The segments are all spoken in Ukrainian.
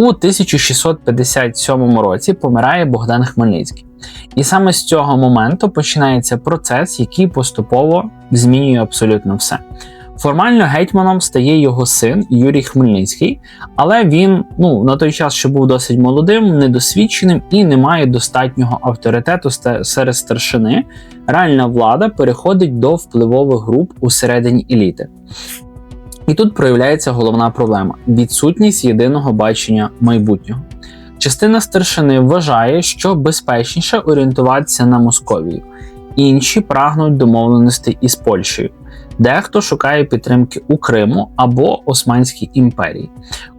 У 1657 році помирає Богдан Хмельницький. І саме з цього моменту починається процес, який поступово змінює абсолютно все. Формально гетьманом стає його син Юрій Хмельницький, але він на той час ще був досить молодим, недосвідченим і не має достатнього авторитету серед старшини. Реальна влада переходить до впливових груп усередині еліти. І тут проявляється головна проблема – відсутність єдиного бачення майбутнього. Частина старшини вважає, що безпечніше орієнтуватися на Московію. Інші прагнуть домовленостей із Польщею. Дехто шукає підтримки у Криму або Османській імперії.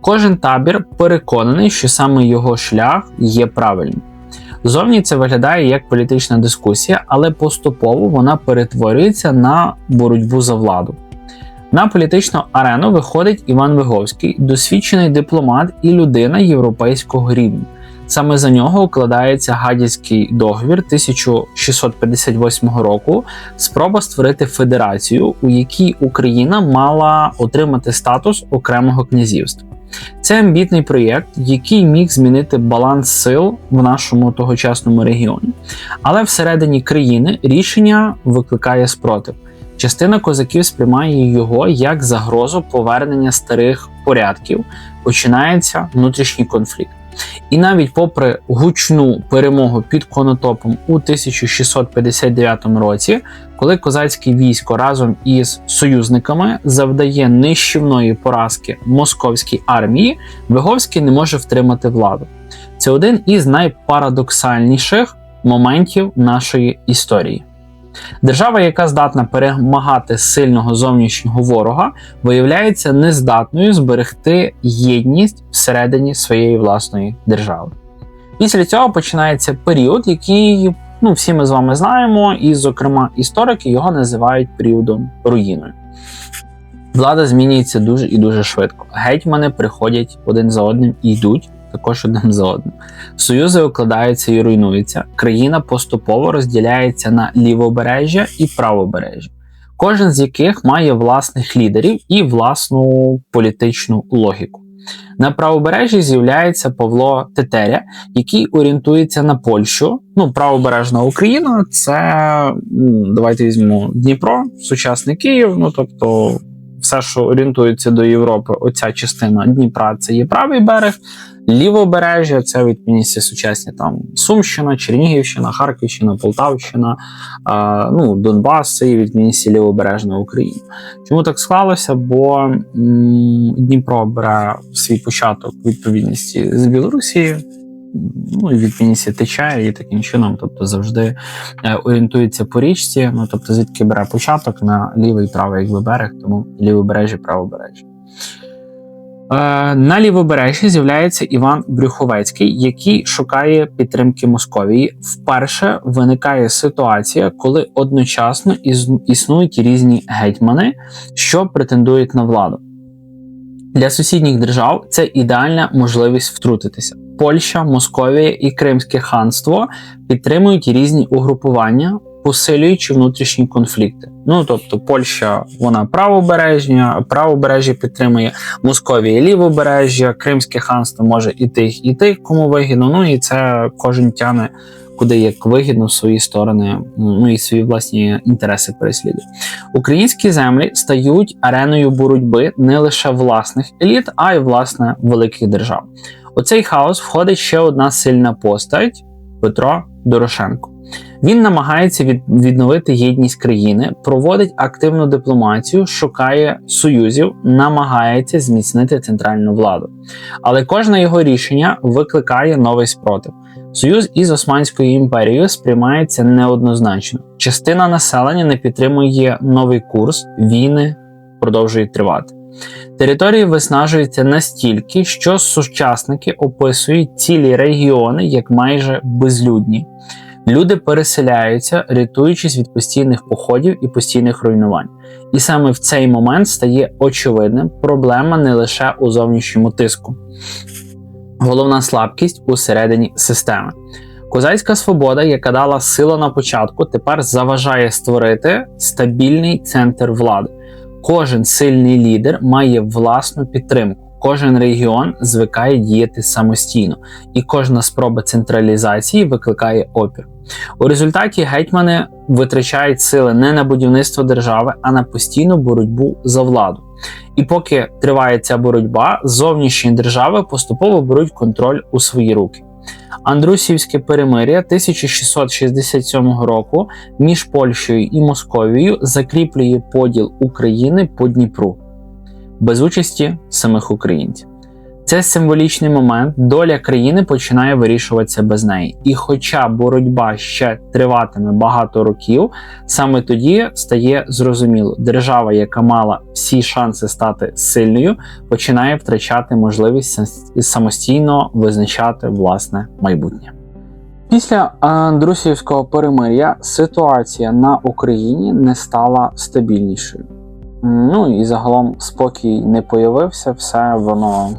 Кожен табір переконаний, що саме його шлях є правильним. Зовні це виглядає як політична дискусія, але поступово вона перетворюється на боротьбу за владу. На політичну арену виходить Іван Виговський, досвідчений дипломат і людина європейського рівня. Саме за нього укладається Гадяцький договір 1658 року, спроба створити федерацію, у якій Україна мала отримати статус окремого князівства. Це амбітний проєкт, який міг змінити баланс сил в нашому тогочасному регіоні. Але всередині країни рішення викликає спротив. Частина козаків сприймає його як загрозу повернення старих порядків, починається внутрішній конфлікт. І навіть попри гучну перемогу під Конотопом у 1659 році, коли козацьке військо разом із союзниками завдає нищівної поразки московській армії, Виговський не може втримати владу. Це один із найпарадоксальніших моментів нашої історії. Держава, яка здатна перемагати сильного зовнішнього ворога, виявляється нездатною зберегти єдність всередині своєї власної держави. Після цього починається період, який всі ми з вами знаємо, і, зокрема, історики його називають періодом руїною. Влада змінюється дуже і дуже швидко. Гетьмани приходять один за одним і йдуть також один за одним. Союзи укладаються і руйнуються. Країна поступово розділяється на лівобережжя і правобережжя, кожен з яких має власних лідерів і власну політичну логіку. На правобережжі з'являється Павло Тетеря, який орієнтується на Польщу. Правобережна Україна – це, давайте візьмемо Дніпро, сучасний Київ, тобто все, що орієнтується до Європи, оця частина Дніпра – це є правий берег, лівобережжя – це відповідність сучасні Сумщина, Чернігівщина, Харківщина, Полтавщина, Донбас – це є відповідність лівобережна Україна. Чому так склалося? Бо Дніпро бере свій початок відповідності з Білорусі, і відповідність тече, і таким чином, тобто завжди орієнтується по річці, тобто звідки бере початок на лівий і правий берег, тому лівобережжя, правобережжя. На лівобережжі з'являється Іван Брюховецький, який шукає підтримки Московії. Вперше виникає ситуація, коли одночасно існують різні гетьмани, що претендують на владу. Для сусідніх держав це ідеальна можливість втрутитися. Польща, Московія і Кримське ханство підтримують різні угрупування, посилюючи внутрішні конфлікти. Тобто Польща, вона правобережжя підтримує, Московія лівобережжя, Кримське ханство може і тих, кому вигідно, і це кожен тягне куди як вигідно в свої сторони, і свої власні інтереси переслідує. Українські землі стають ареною боротьби не лише власних еліт, а й, власне, великих держав. У цей хаос входить ще одна сильна постать – Петро Дорошенко. Він намагається відновити єдність країни, проводить активну дипломатію, шукає союзів, намагається зміцнити центральну владу. Але кожне його рішення викликає новий спротив. Союз із Османською імперією сприймається неоднозначно. Частина населення не підтримує новий курс, війни продовжують тривати. Території виснажуються настільки, що сучасники описують цілі регіони як майже безлюдні. Люди переселяються, рятуючись від постійних походів і постійних руйнувань. І саме в цей момент стає очевидним проблема не лише у зовнішньому тиску. Головна слабкість усередині системи. Козацька свобода, яка дала силу на початку, тепер заважає створити стабільний центр влади. Кожен сильний лідер має власну підтримку. кожен регіон звикає діяти самостійно, і кожна спроба централізації викликає опір. У результаті гетьмани витрачають сили не на будівництво держави, а на постійну боротьбу за владу. І поки триває ця боротьба, зовнішні держави поступово беруть контроль у свої руки. Андрусівське перемир'я 1667 року між Польщею і Московією закріплює поділ України по Дніпру, без участі самих українців. Це символічний момент, доля країни починає вирішуватися без неї. І хоча боротьба ще триватиме багато років, саме тоді стає зрозуміло, держава, яка мала всі шанси стати сильною, починає втрачати можливість самостійно визначати власне майбутнє. Після Андрусівського перемир'я ситуація на Україні не стала стабільнішою. І загалом спокій не появився, все воно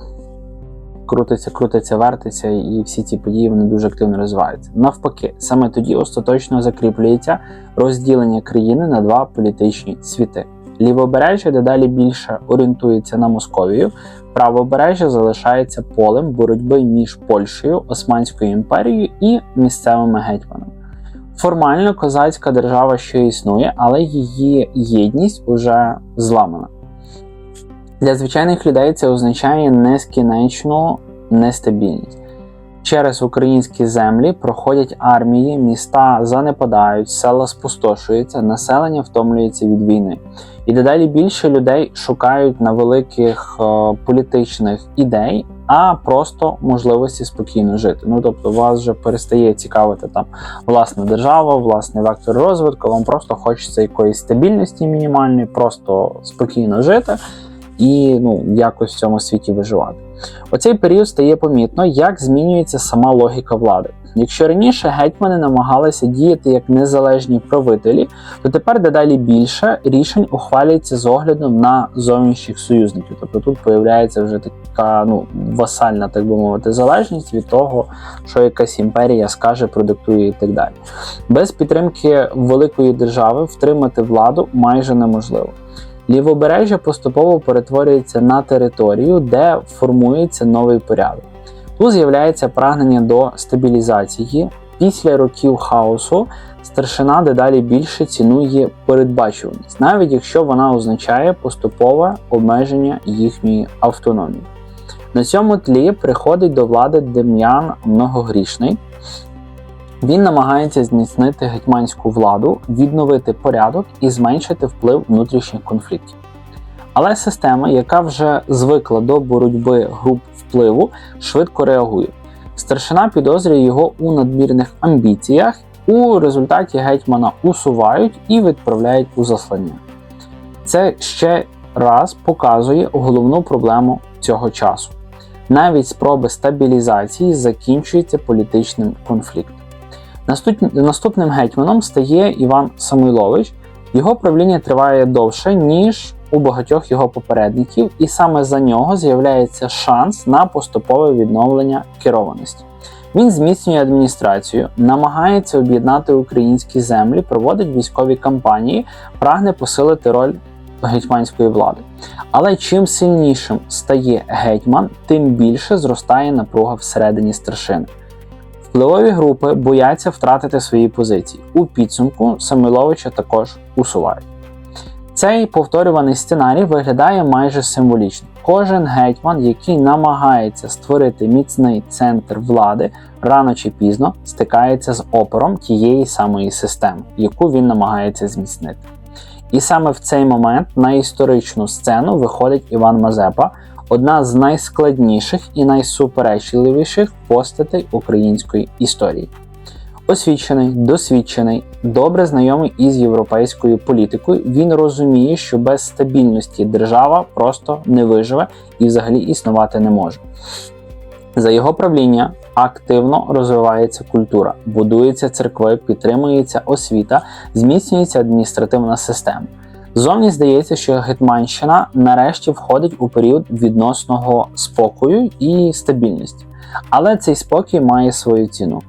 крутиться, вертиться, і всі ці події вони дуже активно розвиваються. Навпаки, саме тоді остаточно закріплюється розділення країни на два політичні світи. Лівобережжя дедалі більше орієнтується на Московію, правобережжя залишається полем боротьби між Польщею, Османською імперією і місцевими гетьманами. Формально козацька держава ще існує, але її єдність уже зламана. Для звичайних людей це означає нескінченну нестабільність. Через українські землі проходять армії, міста занепадають, села спустошуються, населення втомлюється від війни. І дедалі більше людей шукають на великих політичних ідей, а просто можливості спокійно жити. Тобто вас вже перестає цікавити там власна держава, власний вектор розвитку, вам просто хочеться якоїсь стабільності мінімальної, просто спокійно жити і якось в цьому світі виживати. У цей період стає помітно, як змінюється сама логіка влади. Якщо раніше гетьмани намагалися діяти як незалежні правителі, то тепер дедалі більше рішень ухвалюється з оглядом на зовнішніх союзників. Тобто тут появляється вже така васальна, так би мовити, залежність від того, що якась імперія скаже, продиктує і так далі. Без підтримки великої держави втримати владу майже неможливо. Лівобережжя поступово перетворюється на територію, де формується новий порядок. Тут з'являється прагнення до стабілізації. Після років хаосу старшина дедалі більше цінує передбачуваність, навіть якщо вона означає поступове обмеження їхньої автономії. На цьому тлі приходить до влади Дем'ян Многогрішний. Він намагається зміцнити гетьманську владу, відновити порядок і зменшити вплив внутрішніх конфліктів. Але система, яка вже звикла до боротьби груп впливу, швидко реагує. Старшина підозрює його у надмірних амбіціях, у результаті гетьмана усувають і відправляють у заслання. Це ще раз показує головну проблему цього часу. Навіть спроби стабілізації закінчуються політичним конфліктом. Наступним гетьманом стає Іван Самойлович. Його правління триває довше, ніж у багатьох його попередників, і саме за нього з'являється шанс на поступове відновлення керованості. Він зміцнює адміністрацію, намагається об'єднати українські землі, проводить військові кампанії, прагне посилити роль гетьманської влади. Але чим сильнішим стає гетьман, тим більше зростає напруга всередині старшини. Впливові групи бояться втратити свої позиції. У підсумку Самойловича також усувають. Цей повторюваний сценарій виглядає майже символічно. Кожен гетьман, який намагається створити міцний центр влади, рано чи пізно стикається з опором тієї самої системи, яку він намагається зміцнити. І саме в цей момент на історичну сцену виходить Іван Мазепа, одна з найскладніших і найсуперечливіших постатей української історії. Освічений, досвідчений, добре знайомий із європейською політикою, він розуміє, що без стабільності держава просто не виживе і взагалі існувати не може. За його правління активно розвивається культура, будуються церкви, підтримується освіта, зміцнюється адміністративна система. Зовні здається, що Гетьманщина нарешті входить у період відносного спокою і стабільності. Але цей спокій має свою ціну.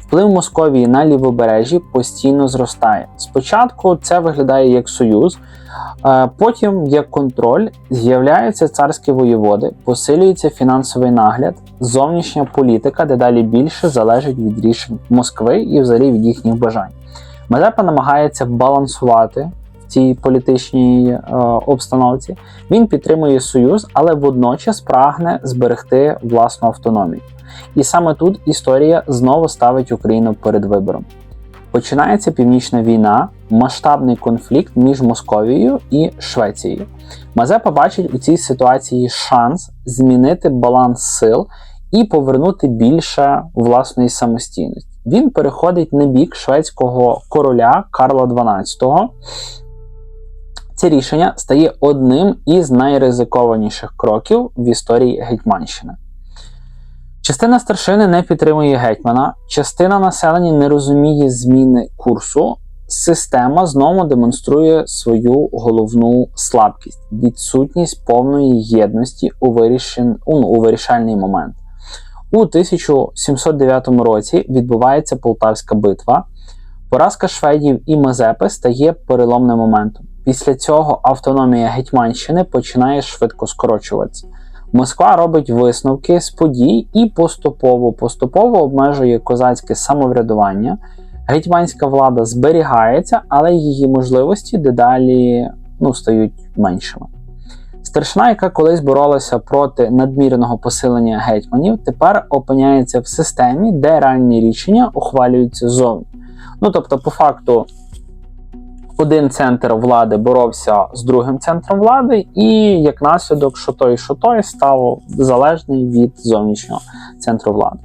Вплив Московії на лівобережжі постійно зростає. Спочатку це виглядає як союз, потім як контроль, з'являються царські воєводи, посилюється фінансовий нагляд, зовнішня політика дедалі більше залежить від рішень Москви і взагалі від їхніх бажань. Мазепа намагається балансувати в цій політичній обстановці. Він підтримує союз, але водночас прагне зберегти власну автономію. І саме тут історія знову ставить Україну перед вибором. Починається Північна війна, масштабний конфлікт між Московією і Швецією. Мазепа бачить у цій ситуації шанс змінити баланс сил і повернути більше власної самостійності. Він переходить на бік шведського короля Карла XII. Це рішення стає одним із найризикованіших кроків в історії Гетьманщини. Частина старшини не підтримує гетьмана, частина населення не розуміє зміни курсу. Система знову демонструє свою головну слабкість – відсутність повної єдності у вирішальний момент. У 1709 році відбувається Полтавська битва. Поразка шведів і Мазепи стає переломним моментом. Після цього автономія Гетьманщини починає швидко скорочуватися. Москва робить висновки з подій і поступово обмежує козацьке самоврядування. Гетьманська влада зберігається, але її можливості дедалі стають меншими. Старшина, яка колись боролася проти надмірного посилення гетьманів, тепер опиняється в системі, де реальні рішення ухвалюються ззовні. Тобто, по факту, один центр влади боровся з другим центром влади, і як наслідок, що той став залежний від зовнішнього центру влади.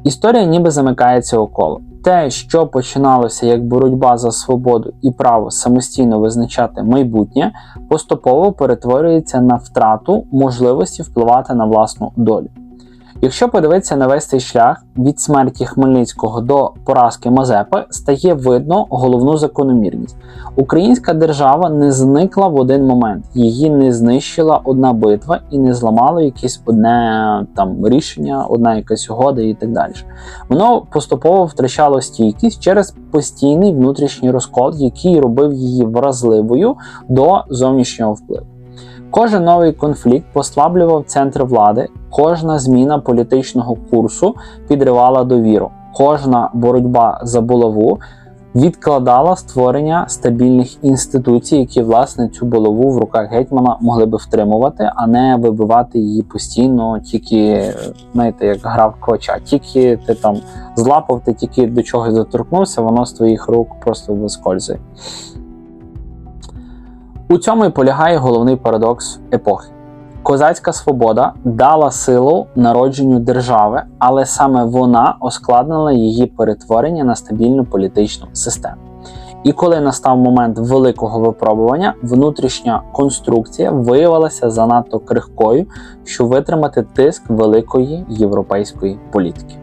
Історія ніби замикається у коло. Те, що починалося як боротьба за свободу і право самостійно визначати майбутнє, поступово перетворюється на втрату можливості впливати на власну долю. Якщо подивитися на весь цей шлях від смерті Хмельницького до поразки Мазепи, стає видно головну закономірність. Українська держава не зникла в один момент, її не знищила одна битва і не зламало якесь одне рішення, одна якась угода і так далі. Воно поступово втрачало стійкість через постійний внутрішній розкол, який робив її вразливою до зовнішнього впливу. Кожен новий конфлікт послаблював центр влади, кожна зміна політичного курсу підривала довіру, кожна боротьба за булаву відкладала створення стабільних інституцій, які, власне, цю булаву в руках гетьмана могли би втримувати, а не вибивати її постійно, тільки, як гра в квача. Тільки ти злапав, ти тільки до чогось доторкнувся, воно з твоїх рук просто вискользує. У цьому і полягає головний парадокс епохи. Козацька свобода дала силу народженню держави, але саме вона ускладнила її перетворення на стабільну політичну систему. І коли настав момент великого випробування, внутрішня конструкція виявилася занадто крихкою, щоб витримати тиск великої європейської політики.